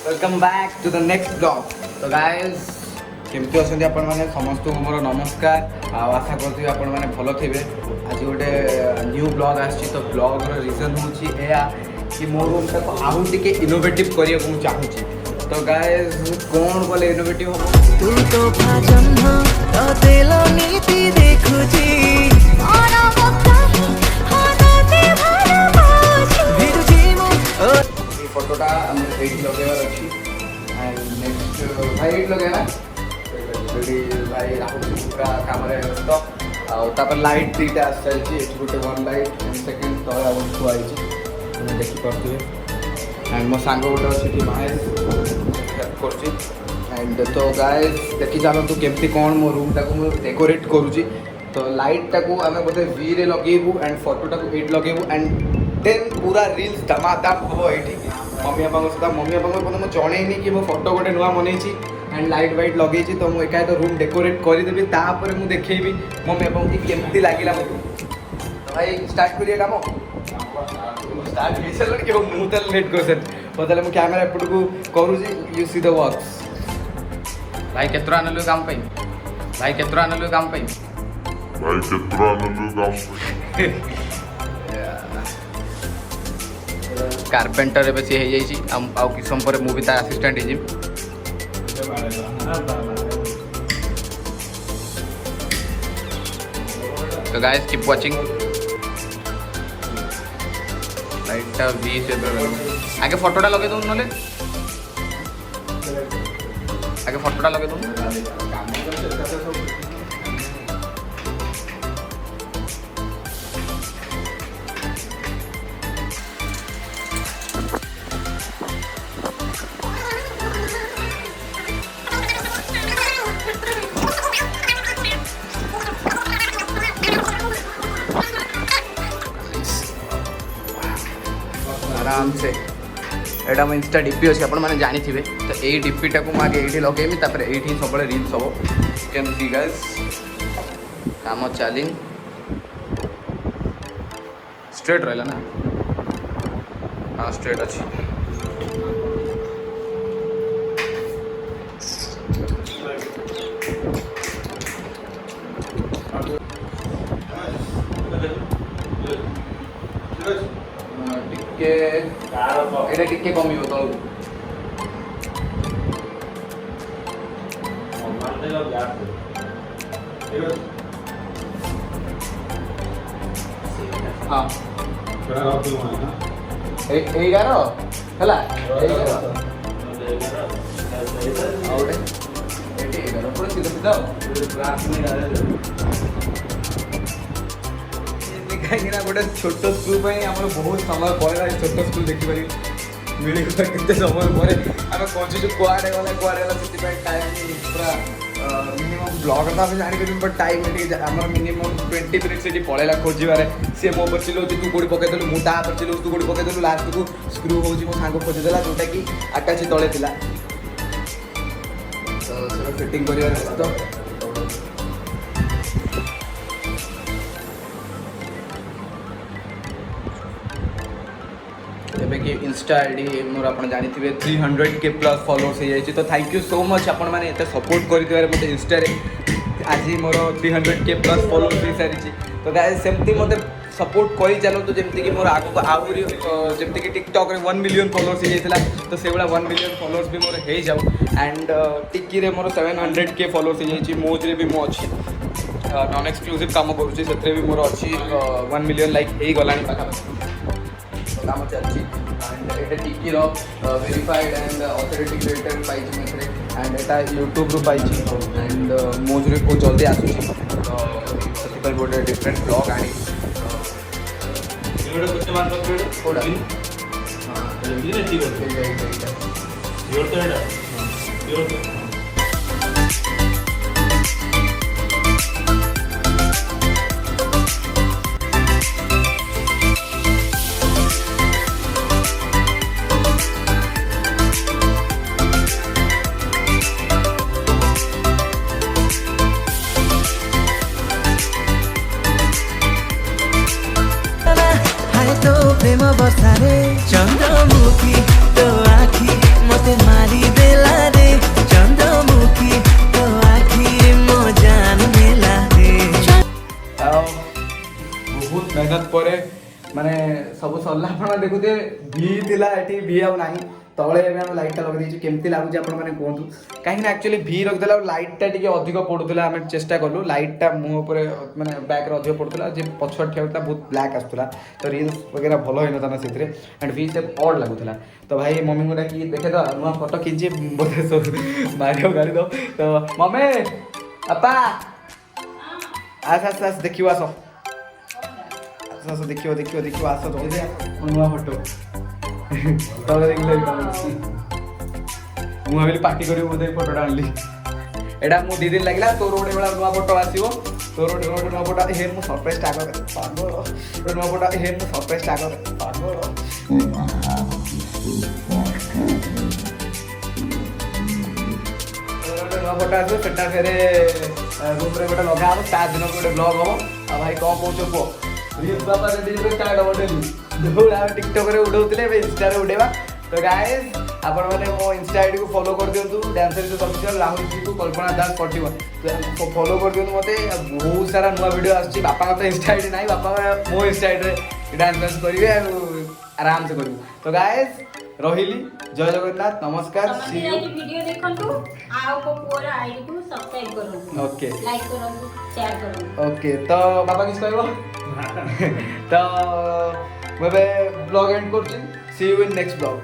Welcome back to the next blog. तो guys केमती अच्छा आपण मैंने समस्त मोर नमस्कार आशा करती आपण मैंने भल थे। आज गोटे न्यू ब्लॉग आसी तो ब्लॉग रीजन हूँ कि मो रूमटा को आउ टे इनोवेटिव करने को चाहूँगी। तो गाइस कौन बोले इनोवेटिव हम तू तो भाजन तो दिल नीति देखुची फोटोटा लगेबार अच्छी एंड नेक्स्ट भाई ये लगेना भाई राहुल पूरा काम व्यस्त लाइट दीटा आस चलती गोटे वन लाइट एंड सेकेंड तले आम थुआई देखिपे एंड मो सांग गोटे अच्छी महेश हेल्प कर। तो गाइस देखी चलतु केमती कौन मो रूमटा को डेकोरेट करुँची। तो लाइटा को आम बोधे वी रे लगेबू एंड फोटोटा को एट लगेबू एंड देन पूरा रील्स धमाधम हम ये मम्मी बापा सहित मम्मी बापा को जनईनी कि मो फोटो गोटे नुआ बनई एंड लाइट वाइट लगे तो मुझे एका तो रूम डेकोरेट करदेवी तापर मुझे देखी मम्मी बापा की केमती लगे मत। तो भाई स्टार्ट करिए काम स्टार्ट हो सारे कि मुझे लेट क्वेश्चन बताले मुझे कैमेरा एपट को करुँगी यू सी द वर्क्स। भाई केतरा आनलु काम पे भाई केतरा आनलु काम पे भाई केतरा आनलु काम कारपेंटर एवं सी आउ कि समय पर मुझे तार आसिस्टेंट हो। तो गाइस कीप वाचिंग लाइटा वी से आगे फोटोटा लगे दूँ ना आगे फोटोटा लगे दूँ आराम से एटा मो इंस्टा डीपी अच्छे आप जानी थे। तो यही डीपीटा को मुझे ये लगेमी ये सब रिल्स हम केमती गाइस काम चली स्ट्रेट रहा ना हाँ स्ट्रेट अच्छी टिके कमी तल हाँ एगार कहीं गोटे छोट स्कूल बहुत समय पर छोट स्कूल देखिए मिल के समय पर आम खोजु कड़े गला से टाइम पूरा मिनिमम ब्लॉग तो आम जापर बट टाइम आम मिनिमम 20 मिनिट्स ये पलैला खोजार सी मो पर चिल्लाऊँ तू कौटी पकईदेलु मुझे चिल्लाऊँ तू कौटी पकईदेलु लास्ट को स्क्रू हो मो सांग खोजीदेला जोटा कि आकाशी तले था तो फिटिंग कर कि इंस्टा आईडी मोर आप जानी 300K प्लस फॉलोअर्स हो जाए। तो थैंक यू सो मच आपण मैंने एत सपोर्ट कर मत इंस्टा आज मोर 300K प्लस फॉलोअर्स हो सारी। तो गाइस सेमती मत सपोर्ट कर चलतु जमती कि मोर आगू आहरी जमती कि टिकटक रे 1 मिलियन फॉलोअर्स हो जाता। तो से 1 मिलियन फॉलोअर्स भी मोर हो जाऊ एंड टिक्की रे मोर 700K फॉलोअर्स हो जाए। मोज रे भी मो अच्छी नॉन एक्सक्लूसिव काम करुँच से भी मोर अच्छी 1 मिलियन लाइक हो गला काम चलती एंड ये टिक्की वेरीफाइड एंड ऑथेंटिकेटेड पाई एंड एटा यूट्यूब रू पाई एंड मोज रे को जल्दी आसूँ तो गोटे डिफरेंट ब्लॉग आनी प्रेम बसारे चंद्रमुखी तो आखी मते मार सरला आपण देखुते भी थिला एठी भी आउ नाही तळे एबे हम लाइट लगा देछि केमती लागु जे आपण माने कोंतु काहे ना एक्चुअली भी रख देला लाइट टा टिके अधिक पडुतला हम चेष्टा करलु लाइट टा मुंह ऊपर माने बैक रे अधिक पडुतला जे पछुआ ठेउता बहुत ब्लैक आस्तुला तो रील्स वगैरह भलो होइनो तना सेतरे एंड भी से ऑड लागुतला तो भाई मम्मी गोटा की देखे तो नुआ फोटो खींची बोले सो मारियो गाड़ी दो तो मम्मी अपा आस देखियो आसो आस देखियो देखियो देखियो आसो तो नुआ फोटो तब देखले मु भाविली पार्टी करी बोधे फोटोटा आनली एडा मु 2 दिन लागला तोर गोटे बेला नुआ फोटो आसीबो तोर गोटे नुआ फोटो हे मु सरप्राइज टाग पागल नुआ फोटो हे मु सरप्राइज टाग पागल नुआ फोटो आसीबो सेटा फेरे रूम रे गोटे लगा हम ता दिन गोटे ब्लॉग हो आ भाई कोन पहुंचो को रील्स बाबा रे दिन रे स्टार्ट हो डेली जोड़ा टिकटॉक रे उडौतले बे इंस्टा रे उडेबा तो गाइस आपण माने मो इंस्टा आईडी को फॉलो कर दियंतु डांसर जो ऑफिशियल राहुल जी को कल्पना दास 41 तो फॉलो कर दियंतु मते बहुत सारा नुवा वीडियो आछि बापा का तो इंस्टा आईडी नाही बापा मो इंस्टा आईडी रे डांस करिवे आराम से करू तो गाइस रहिली जय जगन्नाथ नमस्कार सी यू वीडियो देखंतु आ को पूरा आईडी को सब्सक्राइब करू ओके लाइक करू शेयर करू ओके तो बाबा किस कहबो तो मैं ब्लॉग एंड करछि सी यू इन नेक्स्ट ब्लॉग